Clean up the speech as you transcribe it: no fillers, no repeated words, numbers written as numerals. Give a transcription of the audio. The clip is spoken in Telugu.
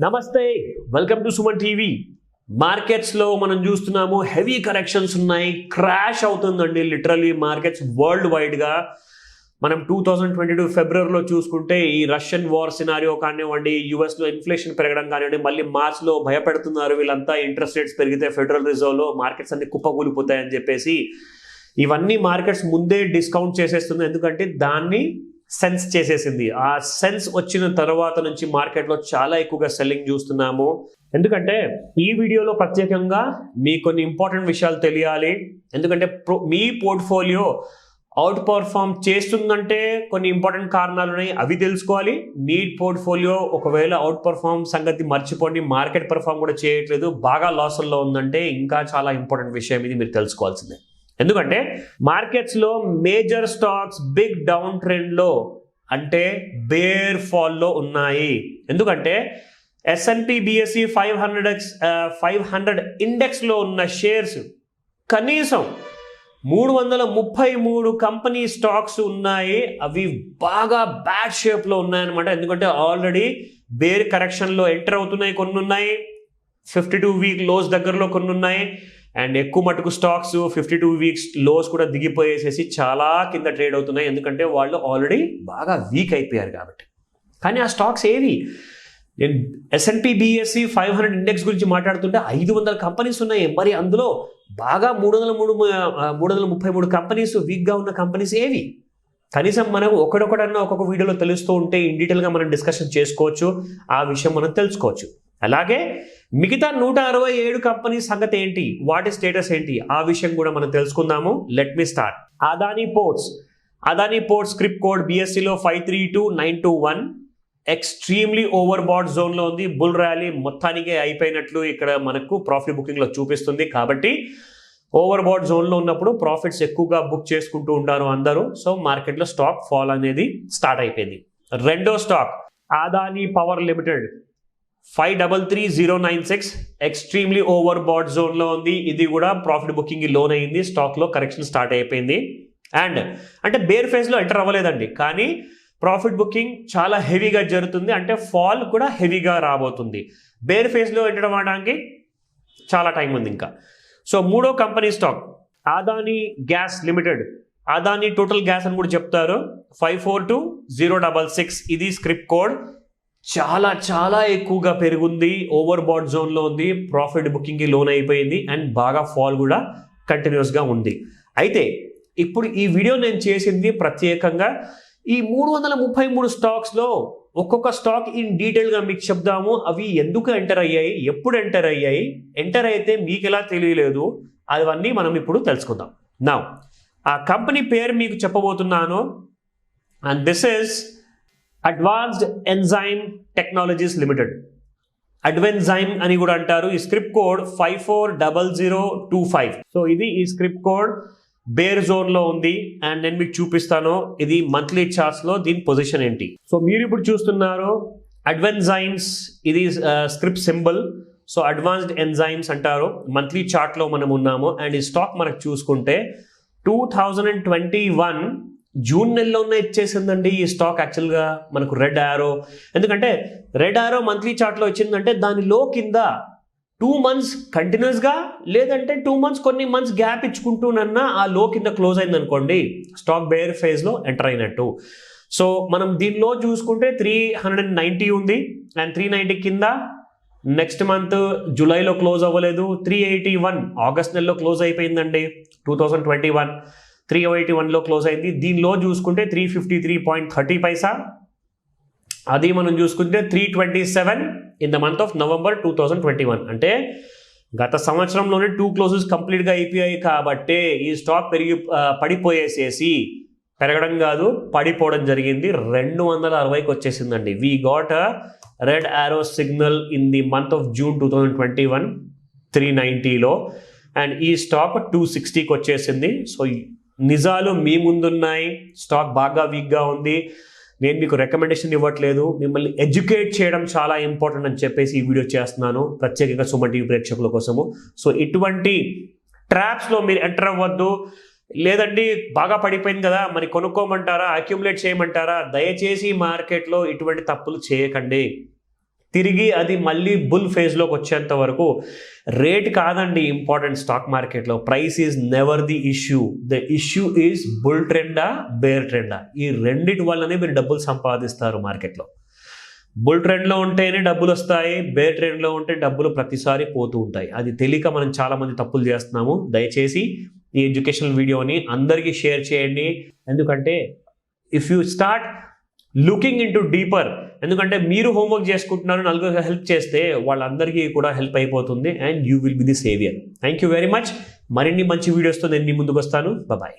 నమస్తే welcome to Suman TV. Markets లో మనం చూస్తున్నాము హెవీ కరెక్షన్స్ ఉన్నాయి, క్రాష్ అవుతుందండి లిటరలీ మార్కెట్స్ వరల్డ్ వైడ్ గా. మనం 2022 ఫిబ్రవరిలో చూసుకుంటే ఈ రష్యన్ వార్ సినారియో కానివ్వండి, యుఎస్ లో ఇన్ఫ్లేషన్ పెరగడం కానివ్వండి, మళ్ళీ మార్చ్ లో భయపెడుతున్నారు వీళ్ళంతా ఇంట్రెస్ట్ రేట్స్ పెరిగితే ఫెడరల్ రిజర్వ్ లో మార్కెట్స్ అన్ని కుప్పకూలిపోతాయని చెప్పేసి. ఇవన్నీ మార్కెట్స్ ముందే డిస్కౌంట్ చేసేస్తుంది, ఎందుకంటే దాన్ని సెన్స్ చేసేసింది. ఆ సెన్స్ వచ్చిన తర్వాత నుంచి మార్కెట్లో చాలా ఎక్కువగా సెల్లింగ్ చూస్తున్నాము. ఎందుకంటే ఈ వీడియోలో ప్రత్యేకంగా మీ కొన్ని ఇంపార్టెంట్ విషయాలు తెలియాలి. ఎందుకంటే మీ పోర్ట్ఫోలియో అవుట్ పర్ఫార్మ్ చేస్తుందంటే కొన్ని ఇంపార్టెంట్ కారణాలు ఉన్నాయి, అవి తెలుసుకోవాలి. మీ పోర్ట్ఫోలియో ఒకవేళ అవుట్ పర్ఫార్మ్ సంగతి మర్చిపోండి, మార్కెట్ పర్ఫార్మ్ కూడా చేయట్లేదు, బాగా లాసుల్లో ఉందంటే ఇంకా చాలా ఇంపార్టెంట్ విషయం ఇది మీరు తెలుసుకోవాల్సిందే. ఎందుకంటే మార్కెట్స్లో మేజర్ స్టాక్స్ బిగ్ డౌన్ ట్రెండ్లో అంటే బేర్ ఫాల్లో ఉన్నాయి. ఎందుకంటే S&P BSE 500 ఇండెక్స్లో ఉన్న షేర్స్ కనీసం 333 కంపెనీ స్టాక్స్ ఉన్నాయి. అవి బాగా బ్యాడ్ షేప్లో ఉన్నాయన్నమాట. ఎందుకంటే ఆల్రెడీ బేర్ కరెక్షన్లో ఎంటర్ అవుతున్నాయి, కొన్ని ఉన్నాయి 52 వీక్ లోస్ దగ్గరలో కొన్ని ఉన్నాయి, అండ్ ఎక్కువ మటుకు స్టాక్స్ 52 వీక్స్ లోస్ కూడా దిగిపోయేసేసి చాలా కింద ట్రేడ్ అవుతున్నాయి. ఎందుకంటే వాళ్ళు ఆల్రెడీ బాగా వీక్ అయిపోయారు కాబట్టి. కానీ ఆ స్టాక్స్ ఏవి? నేను S&P BSE 500 ఇండెక్స్ గురించి మాట్లాడుతుంటే 500 కంపెనీస్ ఉన్నాయి. మరి అందులో బాగా 333 కంపెనీస్ వీక్గా ఉన్న కంపెనీస్ ఏవి? కనీసం మనం ఒకడొకడన్నా ఒక్కొక్క వీడియోలో తెలుస్తూ ఉంటే ఇన్ డీటెయిల్గా మనం డిస్కషన్ చేసుకోవచ్చు, ఆ విషయం మనం తెలుసుకోవచ్చు. అలాగే మిగతా 167 కంపెనీ సంగతి ఏంటి, వాటి స్టేటస్ ఏంటి, ఆ విషయం కూడా మనం తెలుసుకుందాము. Let me start. Adani ports script code BSEలో 532921 ఎక్స్ట్రీమ్లీ ఓవర్ బాట్ జోన్లో ఉంది. బుల్ ర్యాలీ మొత్తానికి అయిపోయినట్లు ఇక్కడ మనకు ప్రాఫిట్ బుకింగ్లో చూపిస్తుంది. కాబట్టి ఓవర్ బాట్ జోన్లో ఉన్నప్పుడు ప్రాఫిట్స్ ఎక్కువగా బుక్ చేసుకుంటూ ఉంటారు అందరూ. సో మార్కెట్లో స్టాక్ ఫాల్ అనేది స్టార్ట్ అయిపోయింది. రెండో stock Adani power limited 533096 extremely overbought జోన్లో ఉంది. ఇది కూడా ప్రాఫిట్ బుకింగ్ లోన్ అయింది, స్టాక్లో కరెక్షన్ స్టార్ట్ అయిపోయింది. అండ్ అంటే బేర్ ఫేజ్లో ఎంటర్ అవ్వలేదండి, కానీ ప్రాఫిట్ బుకింగ్ చాలా హెవీగా జరుగుతుంది, అంటే ఫాల్ కూడా హెవీగా రాబోతుంది. బేర్ ఫేజ్లో ఎంటర్ అవ్వడానికి చాలా టైం ఉంది ఇంకా. సో మూడో company stock Adani gas limited, Adani total gas అని కూడా చెప్తారు, 542066 ఇది స్క్రిప్ట్ కోడ్. చాలా చాలా ఎక్కువగా పెరుగుంది, ఓవర్ బాట్ జోన్లో ఉంది, ప్రాఫిట్ బుకింగ్కి లోన్ అయిపోయింది, అండ్ బాగా ఫాల్ కూడా కంటిన్యూస్గా ఉంది. అయితే ఇప్పుడు ఈ వీడియో నేను చేసింది ప్రత్యేకంగా ఈ 333 స్టాక్స్లో ఒక్కొక్క స్టాక్ ఇన్ డీటెయిల్గా మీకు చెప్దాము. అవి ఎందుకు ఎంటర్ అయ్యాయి, ఎప్పుడు ఎంటర్ అయ్యాయి, ఎంటర్ అయితే మీకు ఎలా తెలియలేదు, అవన్నీ మనం ఇప్పుడు తెలుసుకుందాం. నా ఆ కంపెనీ పేరు మీకు చెప్పబోతున్నాను, and this is advanced enzyme technologies limited, Advenzyme అని కూడా అంటారు. ఈ స్క్రిప్ట్ కోడ్ 540025. సో ఇది ఈ స్క్రిప్ట్ కోడ్ బేర్ జోన్లో ఉంది, అండ్ నేను మీకు చూపిస్తాను ఇది మంత్లీ చార్ట్స్లో దీని పొజిషన్ ఏంటి. సో మీరు ఇప్పుడు చూస్తున్నారు అడ్వెన్జైమ్స్, ఇది script symbol. So advanced enzymes అంటారు. మంత్లీ చార్ట్లో మనం ఉన్నాము, అండ్ ఈ స్టాక్ మనకు చూసుకుంటే 2021 జూన్ నెలలోనే ఇచ్చేసిందండి ఈ స్టాక్. యాక్చువల్గా మనకు రెడ్ యారో, ఎందుకంటే రెడ్ యారో మంత్లీ చార్ట్లో ఇచ్చిందంటే దానిలో కింద 2 months కంటిన్యూస్గా, లేదంటే 2 months కొన్ని మంత్స్ గ్యాప్ ఇచ్చుకుంటూనన్నా ఆ లో కింద క్లోజ్ అయింది అనుకోండి, స్టాక్ బేర్ ఫేజ్లో ఎంటర్ అయినట్టు. సో మనం దీనిలో చూసుకుంటే 390 ఉంది, అండ్ 390 కింద నెక్స్ట్ మంత్ జూలైలో క్లోజ్ అవ్వలేదు. 381 ఆగస్ట్ నెలలో క్లోజ్ అయిపోయిందండి 2021, 381లో క్లోజ్ అయింది. దీనిలో చూసుకుంటే 353.30 అది మనం చూసుకుంటే 327 in the month of November 2021. అంటే గత సంవత్సరంలోనే 2 క్లోజెస్ కంప్లీట్గా అయిపోయాయి. కాబట్టి ఈ స్టాక్ పడిపోయేసేసి, పెరగడం కాదు పడిపోవడం జరిగింది, 260కి వచ్చేసిందండి. We got a red arrow signal in the month of June 2021 390లో, అండ్ ఈ స్టాక్ 260కి వచ్చేసింది. సో నిజాలు మీ ముందున్నాయి, స్టాక్ బాగా వీక్గా ఉంది. నేను మీకు రికమెండేషన్ ఇవ్వట్లేదు, మిమ్మల్ని ఎడ్యుకేట్ చేయడం చాలా ఇంపార్టెంట్ అని చెప్పేసి ఈ వీడియో చేస్తున్నాను, ప్రత్యేకంగా సుమన్ టీవీ ప్రేక్షకుల కోసము. సో ఇటువంటి ట్రాప్స్లో మీరు ఎంటర్ అవ్వద్దు. లేదండి బాగా పడిపోయింది కదా మరి కొనుక్కోమంటారా, అక్యుములేట్ చేయమంటారా? దయచేసి మార్కెట్లో ఇటువంటి తప్పులు చేయకండి. తిరిగి అది మళ్ళీ బుల్ ఫేజ్లోకి వచ్చేంత వరకు రేట్ కాదండి ఇంపార్టెంట్ స్టాక్ మార్కెట్లో. Price is never the issue. The issue is bull ట్రెండా బేర్ ట్రెండా. ఈ రెండిటి వల్లనే మీరు డబ్బులు సంపాదిస్తారు మార్కెట్లో. బుల్ ట్రెండ్లో ఉంటేనే డబ్బులు వస్తాయి, బేర్ ట్రెండ్లో ఉంటే డబ్బులు ప్రతిసారి పోతూ ఉంటాయి. అది తెలియక మనం చాలామంది తప్పులు చేస్తున్నాము. దయచేసి ఈ ఎడ్యుకేషనల్ వీడియోని అందరికీ షేర్ చేయండి. ఎందుకంటే if you start looking in to deeper, ఎందుకంటే మీరు హోంవర్క్ చేసుకుంటున్నారు, నలుగురు హెల్ప్ చేస్తే వాళ్ళందరికీ కూడా హెల్ప్ అయిపోతుంది and you will be the saviour. Thank you very much. మరిన్ని మంచి వీడియోస్తో నేను మీ ముందుకు వస్తాను. బాయ్.